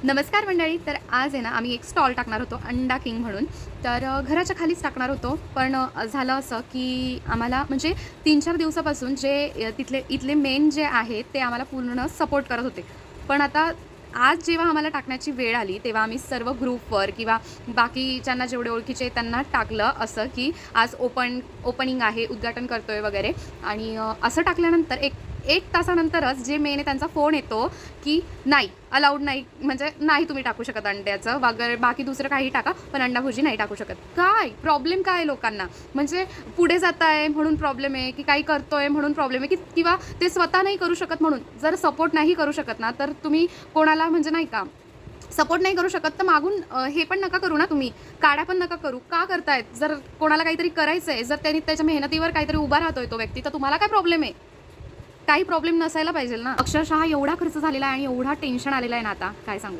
नमस्कार मंडळी. तर आज आहे ना आम्ही एक स्टॉल टाकणार होतो अंडा किंग म्हणून. तर घराच्या खालीच टाकणार होतो. पण झालं असं की आम्हाला म्हणजे 3-4 दिवसापासून जे इथले मेन जे आहेत ते आम्हाला पूर्ण सपोर्ट करत होते. पण आता आज जेव्हा आम्हाला टाकण्याची वेळ आली तेव्हा आम्ही सर्व ग्रुपवर किंवा बाकीच्यांना जेवढे ओळखीचे त्यांना टाकलं असं की आज ओपनिंग आहे, उद्घाटन करतोय वगैरे. आणि असं टाकल्यानंतर एक तासानंतरच जे मेन आहे त्यांचा फोन येतो की नाही, अलाउड नाही, म्हणजे नाही तुम्ही टाकू शकत अंड्याचं वगैरे, बाकी दुसरं काही टाका पण अंडा भुर्जी नाही टाकू शकत. काय प्रॉब्लेम काय आहे लोकांना? म्हणजे पुढे जात आहे म्हणून प्रॉब्लेम आहे की काही करतोय म्हणून प्रॉब्लेम आहे की किंवा ते स्वतः नाही करू शकत म्हणून? जर सपोर्ट नाही करू शकत ना तर तुम्ही कोणाला म्हणजे नाही का सपोर्ट नाही करू शकत तर मागून हे पण नका करू ना, तुम्ही काड्या पण नका करू. का करतायत? जर कोणाला काहीतरी करायचं आहे, जर त्यांनी त्याच्या मेहनतीवर काहीतरी उभा राहतोय तो व्यक्ती, तर तुम्हाला काय प्रॉब्लेम आहे? काही प्रॉब्लेम नसायला पाहिजे ना. अक्षरशः एवढा खर्च झालेला आहे आणि एवढा टेन्शन आलेला आहे ना, आता काय सांगू.